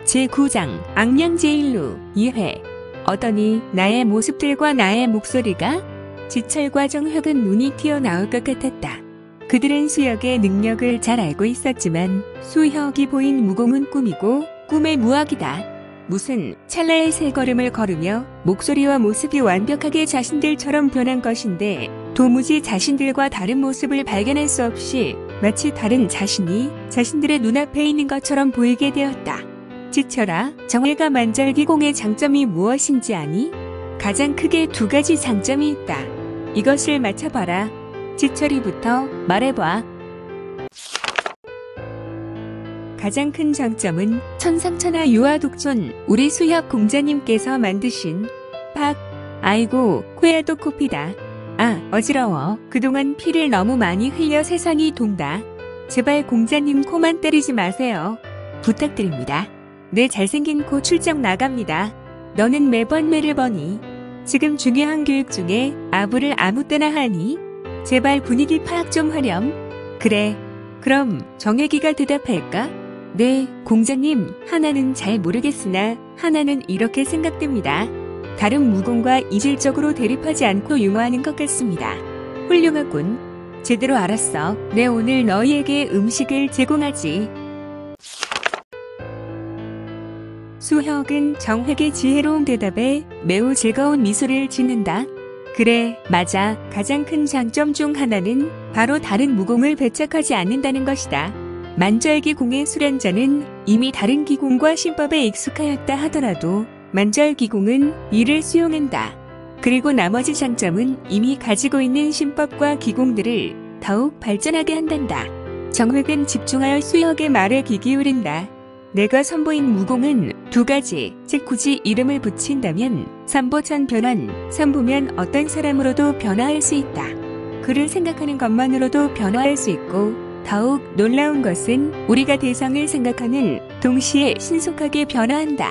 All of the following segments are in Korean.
제9장 악령제1루 2회. 어떠니 나의 모습들과 나의 목소리가 지철과 정혁은 눈이 튀어나올 것 같았다. 그들은 수혁의 능력을 잘 알고 있었지만 수혁이 보인 무공은 꿈이고 꿈의 무악이다. 무슨 찰나의 세 걸음을 걸으며 목소리와 모습이 완벽하게 자신들처럼 변한 것인데 도무지 자신들과 다른 모습을 발견할 수 없이 마치 다른 자신이 자신들의 눈앞에 있는 것처럼 보이게 되었다. 지철아, 정혜가 만절기공의 장점이 무엇인지 아니? 가장 크게 두 가지 장점이 있다. 이것을 맞춰봐라. 지철이부터 말해봐. 가장 큰 장점은 천상천하 유아독존 우리 수혁 공자님께서 만드신 아이고 코야도 코피다. 어지러워. 그동안 피를 너무 많이 흘려 세상이 동다. 제발 공자님 코만 때리지 마세요. 부탁드립니다. 내 잘생긴 코 출장 나갑니다. 너는 매번 매를 버니? 지금 중요한 교육 중에 아부를 아무 때나 하니? 제발 분위기 파악 좀 하렴. 그래. 그럼 정혜기가 대답할까? 네, 공자님. 하나는 잘 모르겠으나 하나는 이렇게 생각됩니다. 다른 무공과 이질적으로 대립하지 않고 융화하는 것 같습니다. 훌륭하군. 제대로 알았어. 내 오늘 너희에게 음식을 제공하지. 수혁은 정획의 지혜로운 대답에 매우 즐거운 미소를 짓는다. 그래, 맞아. 가장 큰 장점 중 하나는 바로 다른 무공을 배척하지 않는다는 것이다. 만절기공의 수련자는 이미 다른 기공과 신법에 익숙하였다 하더라도 만절기공은 이를 수용한다. 그리고 나머지 장점은 이미 가지고 있는 신법과 기공들을 더욱 발전하게 한단다. 정획은 집중하여 수혁의 말에 귀 기울인다. 내가 선보인 무공은 두 가지, 즉 굳이 이름을 붙인다면 삼보천 변환, 삼보면 어떤 사람으로도 변화할 수 있다. 그를 생각하는 것만으로도 변화할 수 있고 더욱 놀라운 것은 우리가 대상을 생각하는 동시에 신속하게 변화한다.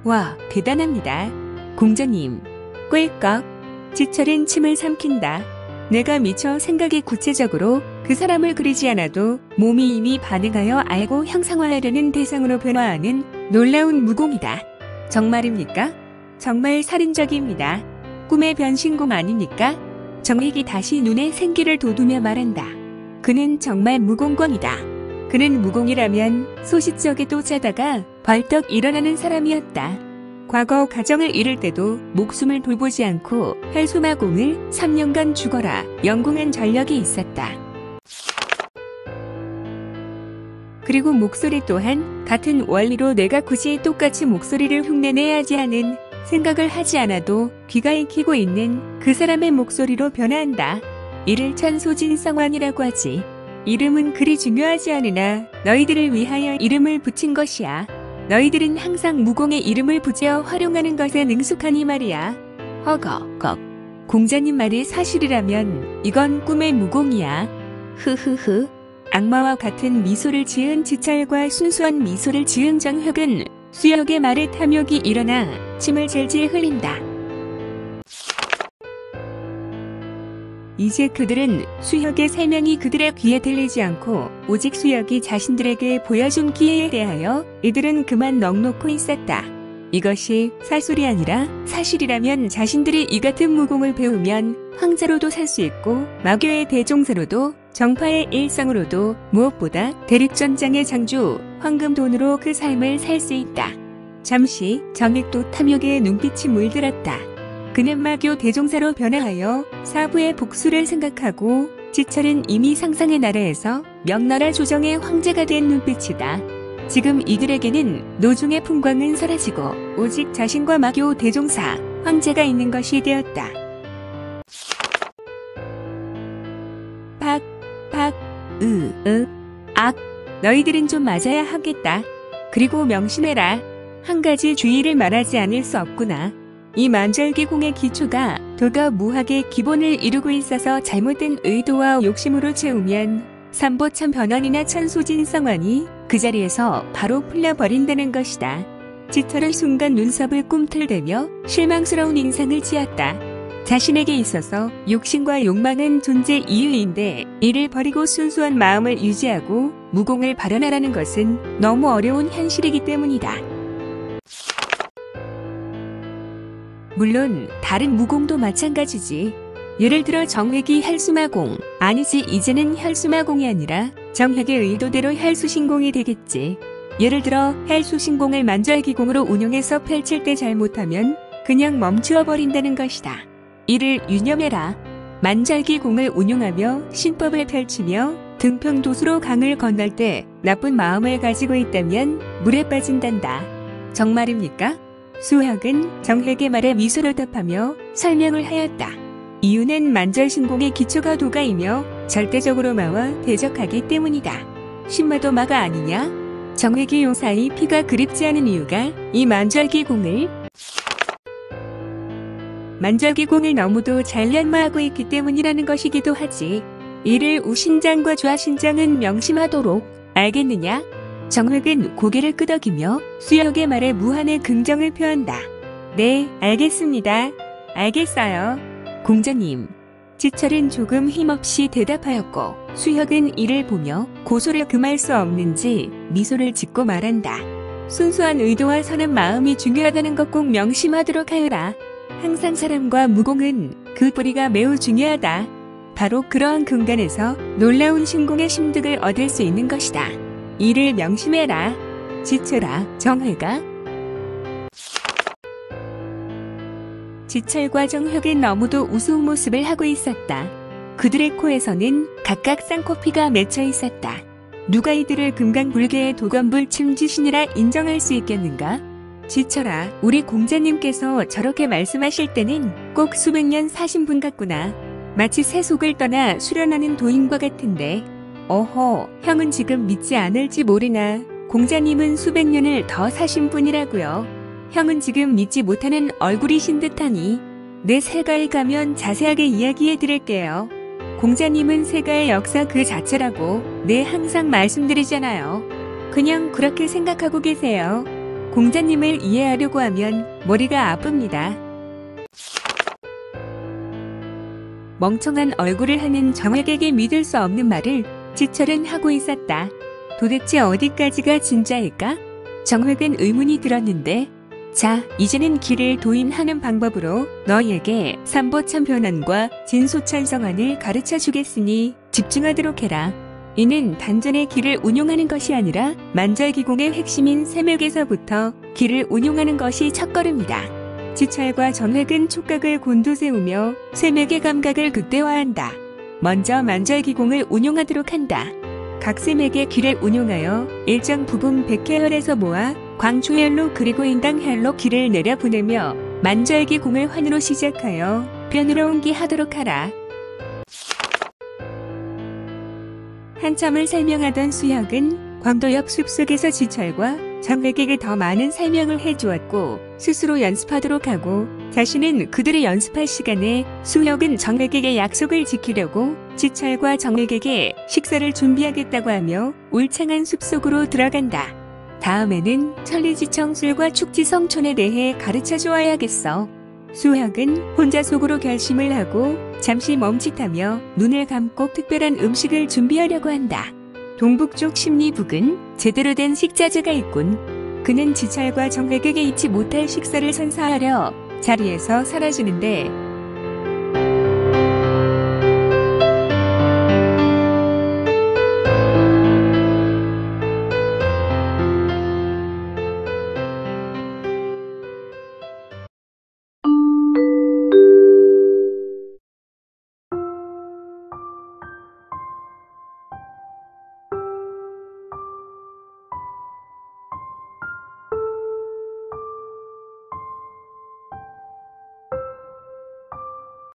와, 대단합니다. 공자님. 꿀꺽. 지철은 침을 삼킨다. 내가 미처 생각이 구체적으로 그 사람을 그리지 않아도 몸이 이미 반응하여 알고 형상화하려는 대상으로 변화하는 놀라운 무공이다. 정말입니까? 정말 살인적입니다. 꿈의 변신공 아닙니까? 정획이 다시 눈에 생기를 돋우며 말한다. 그는 정말 무공광이다. 그는 무공이라면 소시적에도 자다가 벌떡 일어나는 사람이었다. 과거 가정을 잃을 때도 목숨을 돌보지 않고 혈소마공을 3년간 죽어라 영공한 전력이 있었다. 그리고 목소리 또한 같은 원리로 내가 굳이 똑같이 목소리를 흉내내야지 하는 생각을 하지 않아도 귀가 익히고 있는 그 사람의 목소리로 변화한다. 이를 천소진성환이라고 하지. 이름은 그리 중요하지 않으나 너희들을 위하여 이름을 붙인 것이야. 너희들은 항상 무공의 이름을 붙여 활용하는 것에 능숙하니 말이야. 허걱걱. 공자님 말이 사실이라면 이건 꿈의 무공이야. 흐흐흐. 악마와 같은 미소를 지은 지철과 순수한 미소를 지은 정혁은 수혁의 말에 탐욕이 일어나 침을 질질 흘린다. 이제 그들은 수혁의 설명이 그들의 귀에 들리지 않고 오직 수혁이 자신들에게 보여준 기회에 대하여 이들은 그만 넋놓고 있었다. 이것이 사술이 아니라 사실이라면 자신들이 이 같은 무공을 배우면 황자로도 살 수 있고 마교의 대종사로도 정파의 일성으로도 무엇보다 대립전장의 장주 황금돈으로 그 삶을 살 수 있다. 잠시 정획도 탐욕의 눈빛이 물들었다. 그는 마교 대종사로 변화하여 사부의 복수를 생각하고 지철은 이미 상상의 나라에서 명나라 조정의 황제가 된 눈빛이다. 지금 이들에게는 노중의 풍광은 사라지고 오직 자신과 마교 대종사 황제가 있는 것이 되었다. 너희들은 좀 맞아야 하겠다. 그리고 명심해라. 한 가지 주의를 말하지 않을 수 없구나. 이 만절기공의 기초가 도가 무학의 기본을 이루고 있어서 잘못된 의도와 욕심으로 채우면 삼보천 변환이나 천소진성환이 그 자리에서 바로 풀려버린다는 것이다. 지철은 순간 눈썹을 꿈틀대며 실망스러운 인상을 지었다. 자신에게 있어서 욕심과 욕망은 존재 이유인데 이를 버리고 순수한 마음을 유지하고 무공을 발현하라는 것은 너무 어려운 현실이기 때문이다. 물론 다른 무공도 마찬가지지. 예를 들어 정획이 혈수마공, 아니지 이제는 혈수마공이 아니라 정획의 의도대로 혈수신공이 되겠지. 예를 들어 혈수신공을 만절기공으로 운용해서 펼칠 때 잘못하면 그냥 멈추어 버린다는 것이다. 이를 유념해라. 만절기공을 운용하며 신법을 펼치며 등평도수로 강을 건널 때 나쁜 마음을 가지고 있다면 물에 빠진단다. 정말입니까? 수혁은 정획의 말에 미소를 답하며 설명을 하였다. 이유는 만절신공의 기초가 도가이며 절대적으로 마와 대적하기 때문이다. 신마도 마가 아니냐? 정획이 요사이 피가 그립지 않은 이유가 이 만절기공을 너무도 잘 연마하고 있기 때문이라는 것이기도 하지. 이를 우신장과 좌신장은 명심하도록. 알겠느냐? 정획은 고개를 끄덕이며 수혁의 말에 무한의 긍정을 표한다. 네, 알겠습니다. 알겠어요. 공자님. 지철은 조금 힘없이 대답하였고 수혁은 이를 보며 고소를 금할 수 없는지 미소를 짓고 말한다. 순수한 의도와 선한 마음이 중요하다는 것 꼭 명심하도록 하여라. 항상 사람과 무공은 그 뿌리가 매우 중요하다. 바로 그러한 근간에서 놀라운 신공의 심득을 얻을 수 있는 것이다. 이를 명심해라. 지철아, 정회가. 지철과 정혁은 너무도 우스운 모습을 하고 있었다. 그들의 코에서는 각각 쌍코피가 맺혀 있었다. 누가 이들을 금강불개의 도건불침지신이라 인정할 수 있겠는가? 지철아, 우리 공자님께서 저렇게 말씀하실 때는 꼭 수백 년 사신 분 같구나. 마치 세속을 떠나 수련하는 도인과 같은데. 어허, 형은 지금 믿지 않을지 모르나 공자님은 수백 년을 더 사신 분이라고요. 형은 지금 믿지 못하는 얼굴이신 듯하니 내 세가에 가면 자세하게 이야기해 드릴게요. 공자님은 세가의 역사 그 자체라고 네 항상 말씀드리잖아요. 그냥 그렇게 생각하고 계세요. 공자님을 이해하려고 하면 머리가 아픕니다. 멍청한 얼굴을 하는 정획에게 믿을 수 없는 말을 지철은 하고 있었다. 도대체 어디까지가 진짜일까? 정획은 의문이 들었는데 자, 이제는 길을 도인하는 방법으로 너희에게 삼보참변환과 진소천성환을 가르쳐 주겠으니 집중하도록 해라. 이는 단전의 길을 운용하는 것이 아니라 만절기공의 핵심인 세맥에서부터 길을 운용하는 것이 첫걸음이다. 지철과 정획은 촉각을 곤두세우며 세맥의 감각을 극대화한다. 먼저 만절기공을 운용하도록 한다. 각 세맥의 길을 운용하여 일정 부분 백회혈에서 모아 광초혈로 그리고 인당혈로 길을 내려보내며 만절기공을 환으로 시작하여 변으로 옮기하도록 하라. 한참을 설명하던 수혁은 광도 옆 숲속에서 지철과 정획에게 더 많은 설명을 해주었고 스스로 연습하도록 하고 자신은 그들의 연습할 시간에 수혁은 정획에게 약속을 지키려고 지철과 정획에게 식사를 준비하겠다고 하며 울창한 숲속으로 들어간다. 다음에는 천리지청술과 축지성촌에 대해 가르쳐 주어야겠어. 수혁은 혼자 속으로 결심을 하고 잠시 멈칫하며 눈을 감고 특별한 음식을 준비하려고 한다. 동북쪽 심리북은 제대로 된 식자재가 있군. 그는 지철과 정획에게 잊지 못할 식사를 선사하려 자리에서 사라지는데